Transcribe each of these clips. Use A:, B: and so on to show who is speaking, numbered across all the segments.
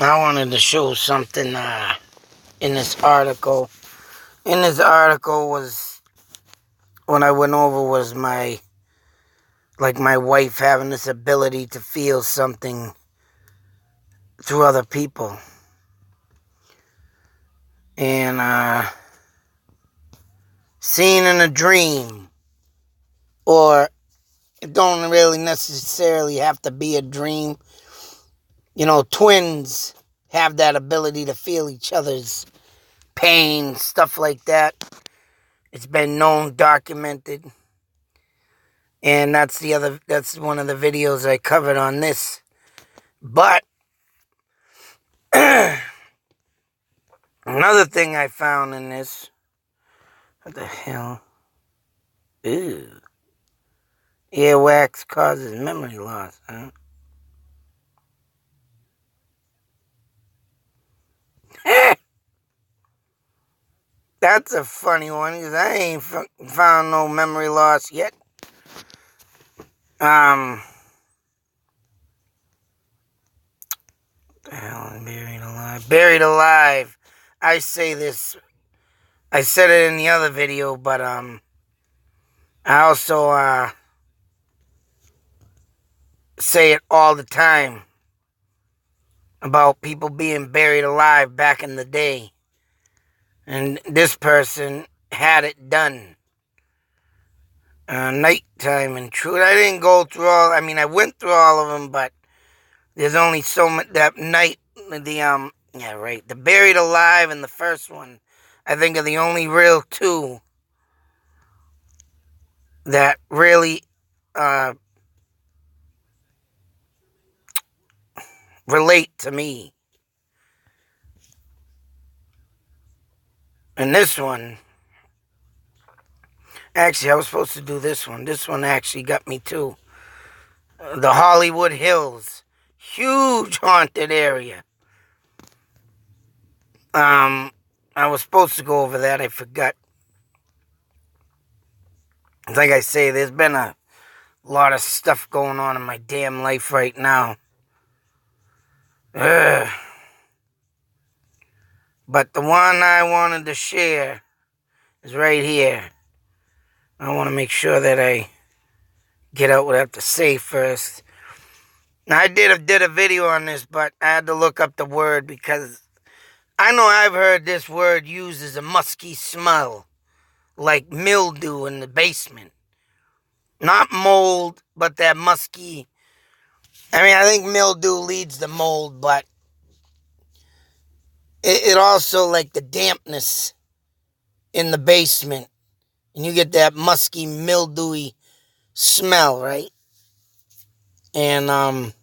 A: I wanted to show something in this article. In this article was, what I went over was my wife having this ability to feel something through other people. And seeing in a dream, or it don't really necessarily have to be a dream. You know, twins have that ability to feel each other's pain, stuff like that. It's been known, documented. And that's one of the videos I covered on this. But another thing I found in this, what the hell? Ew. Earwax causes memory loss, huh? That's a funny one, because I ain't found no memory loss yet. What the hell, buried alive? Buried alive. I say this, I said it in the other video, but I also say it all the time about people being buried alive back in the day. And this person had it done. Nighttime and truth. I didn't go through all, I went through all of them, but there's only so much that night. The buried alive and the first one, I think, are the only real two that really relate to me. And this one, actually, I was supposed to do this one. This one actually got me too. The Hollywood Hills. Huge haunted area. I was supposed to go over that. I forgot. Like I say, there's been a lot of stuff going on in my damn life right now. Ugh. But the one I wanted to share is right here. I want to make sure that I get out what I have to say first. Now, I did a video on this, but I had to look up the word because I know I've heard this word used as a musky smell, like mildew in the basement. Not mold, but that musky. I think mildew leads to mold, but it also, like the dampness in the basement. And you get that musky, mildewy smell, right? And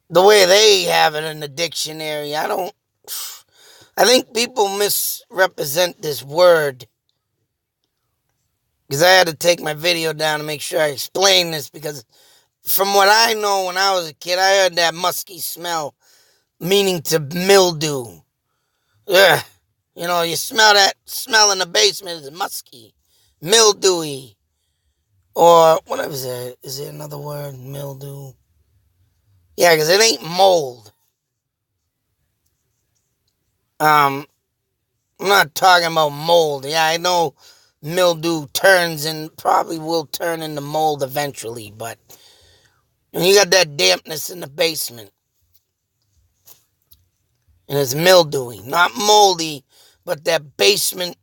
A: the way they have it in the dictionary, I think people misrepresent this word. Because I had to take my video down to make sure I explain this, because from what I know, when I was a kid, I heard that musky smell meaning to mildew. Ugh. You know, you smell that smell in the basement, it's musky, mildewy. Or, what is that? Is there another word? Mildew? Yeah, because it ain't mold. I'm not talking about mold. Yeah, I know mildew turns and probably will turn into mold eventually, but when you got that dampness in the basement, and it's mildewy, not moldy, but that basement,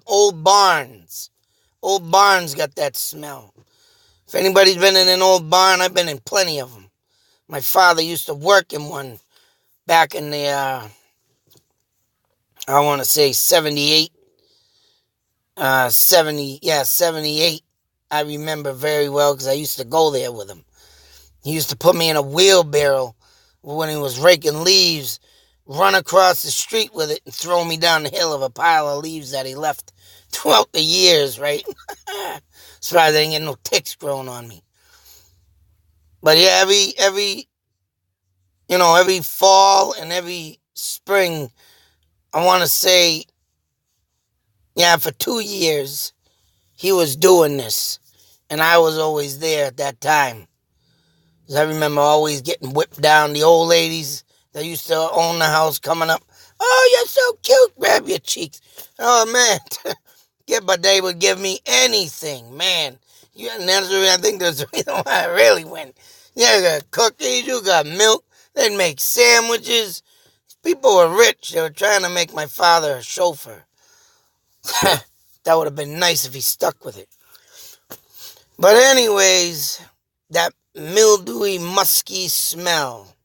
A: old barns. Old barns got that smell. If anybody's been in an old barn, I've been in plenty of them. My father used to work in one back in the, I want to say 78, 78. I remember very well because I used to go there with him. He used to put me in a wheelbarrow when he was raking leaves, run across the street with it and throw me down the hill of a pile of leaves that he left throughout the years, right? Surprised I didn't get no ticks growing on me. But yeah, every fall and every spring, I want to say, yeah, for 2 years, he was doing this. And I was always there at that time. I remember always getting whipped down. The old ladies that used to own the house coming up. Oh, you're so cute. Grab your cheeks. Oh, man. Yeah, but they would give me anything, man. And that's the reason, I think that's the reason why I really went. Yeah, you got cookies, you got milk. They'd make sandwiches. People were rich. They were trying to make my father a chauffeur. That would have been nice if he stuck with it. But anyways, that mildewy, musky smell.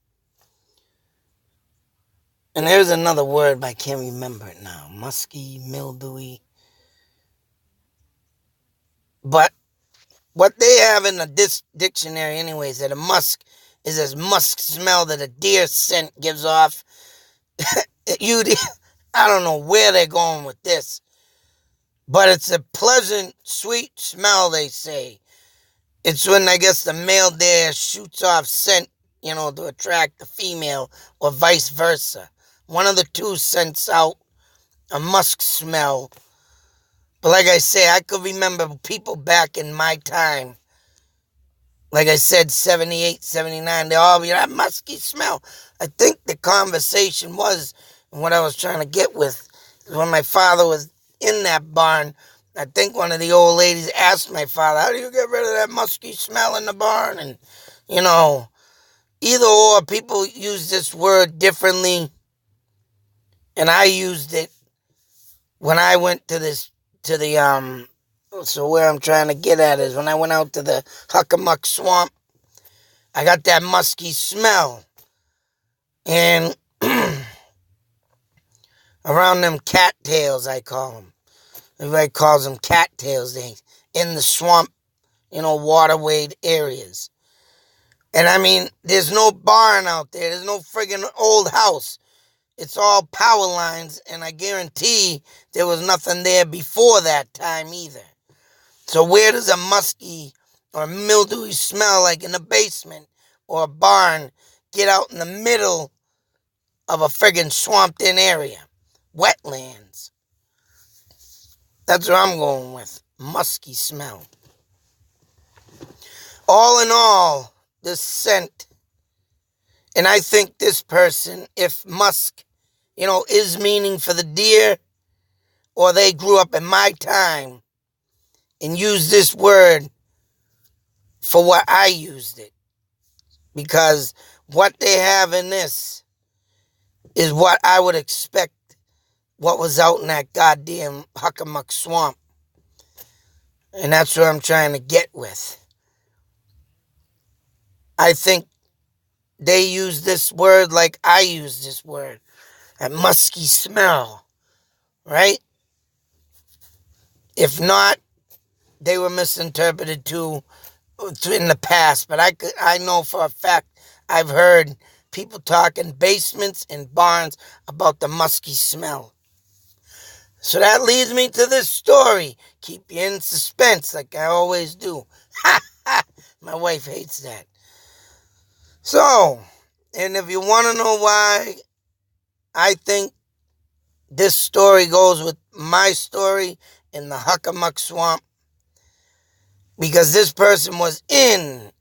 A: And there's another word, but I can't remember it now. Musky, mildewy. But what they have in the dictionary anyways, that a musk is this musk smell that a deer scent gives off. I don't know where they're going with this. But it's a pleasant, sweet smell, they say. It's when, I guess, the male deer shoots off scent, to attract the female, or vice versa. One of the two sends out a musk smell. But like I say, I could remember people back in my time, like I said, 78, 79, they all be that musky smell. I think the conversation was, and what I was trying to get with, when my father was in that barn, I think one of the old ladies asked my father, how do you get rid of that musky smell in the barn? And, either or, people use this word differently. And I used it when I went so where I'm trying to get at is when I went out to the Huckamuck Swamp, I got that musky smell. And around them cattails, I call them. Everybody calls them cattails. They in the swamp, waterway areas. And I mean, there's no barn out there. There's no friggin' old house. It's all power lines, and I guarantee there was nothing there before that time either. So where does a musky or mildewy smell, like in the basement or a barn, get out in the middle of a friggin' swamped-in area? Wetlands. That's what I'm going with. Musky smell. All in all, this scent, and I think this person, if musk, is meaning for the deer, or they grew up in my time and used this word for what I used it. Because what they have in this is what I would expect what was out in that goddamn Huckamuck Swamp. And that's what I'm trying to get with. I think they use this word like I use this word. That musky smell. Right? If not, they were misinterpreted too in the past. But I know for a fact I've heard people talk in basements and barns about the musky smell. So that leads me to this story. Keep you in suspense like I always do. My wife hates that. So, and if you want to know why I think this story goes with my story in the Huckamuck Swamp, because this person was in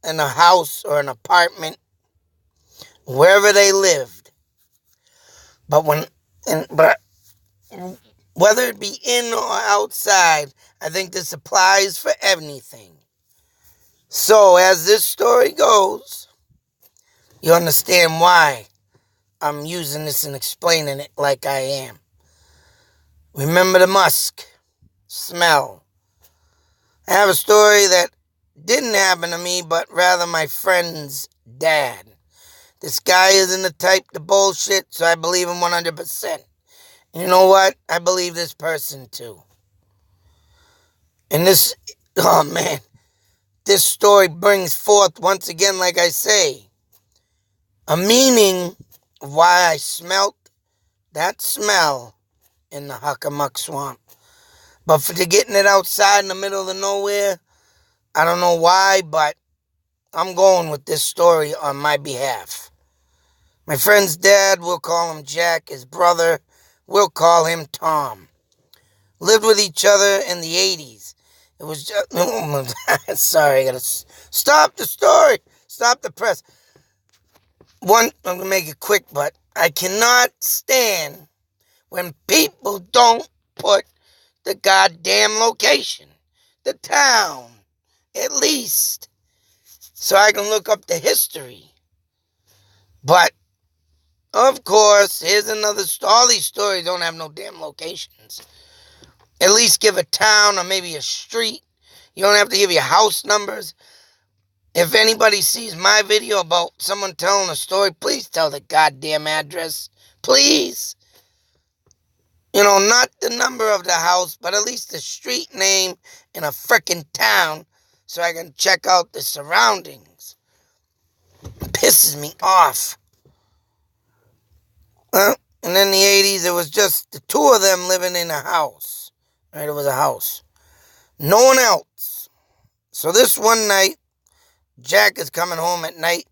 A: a house or an apartment, wherever they lived. But whether it be in or outside, I think this applies for anything. So as this story goes, you understand why I'm using this and explaining it like I am. Remember the musk smell. I have a story that didn't happen to me, but rather my friend's dad. This guy isn't the type to bullshit, so I believe him 100%. You know what? I believe this person too. And this story brings forth, once again, like I say, a meaning of why I smelt that smell in the Huckamuck Swamp. But for getting it outside in the middle of the nowhere, I don't know why, but I'm going with this story on my behalf. My friend's dad, we'll call him Jack. His brother, we'll call him Tom. Lived with each other in the 80s. It was just... Sorry, I gotta stop the story. Stop the press. One, I'm going to make it quick, but I cannot stand when people don't put the goddamn location, the town, at least, so I can look up the history. But, of course, here's another, all these stories don't have no damn locations. At least give a town or maybe a street. You don't have to give your house numbers. If anybody sees my video about someone telling a story, please tell the goddamn address. Please. You know, not the number of the house, but at least the street name in a frickin' town so I can check out the surroundings. It pisses me off. Well, and in the 80s, it was just the two of them living in a house. Right, it was a house. No one else. So this one night, Jack is coming home at night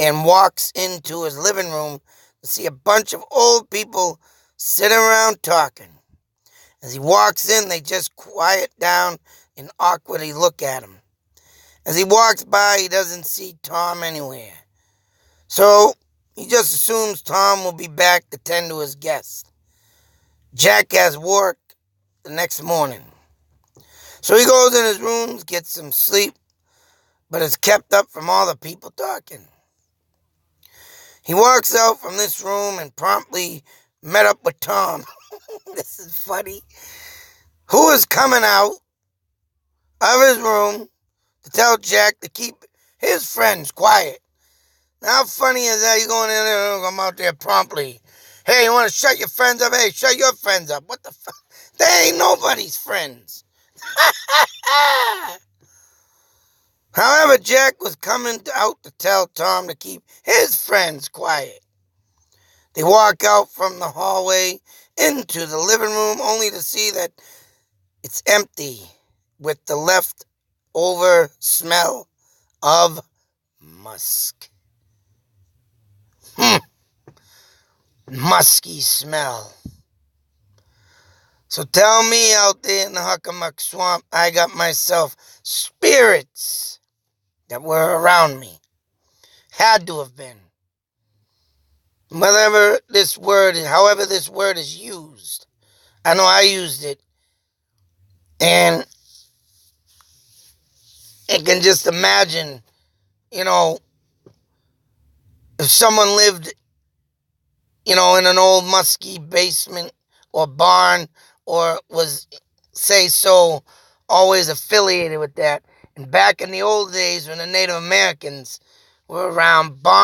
A: and walks into his living room to see a bunch of old people sitting around talking. As he walks in, they just quiet down and awkwardly look at him. As he walks by, he doesn't see Tom anywhere. So he just assumes Tom will be back to tend to his guests. Jack has work the next morning. So he goes in his room, gets some sleep, but is kept up from all the people talking. He walks out from this room and promptly met up with Tom. This is funny. Who is coming out of his room to tell Jack to keep his friends quiet. Now, how funny is that? You going in there and I'm out there promptly. Hey, you want to shut your friends up? Hey, shut your friends up. What the fuck? They ain't nobody's friends. However, Jack was coming out to tell Tom to keep his friends quiet. They walk out from the hallway into the living room only to see that it's empty with the leftover smell of musk. Musky smell. So tell me out there in the Huckamuck Swamp, I got myself spirits that were around me. Had to have been. However this word is used. I know I used it. And I can just imagine, if someone lived, in an old musky basement or barn or was, say so, always affiliated with that. And back in the old days when the Native Americans were around, barns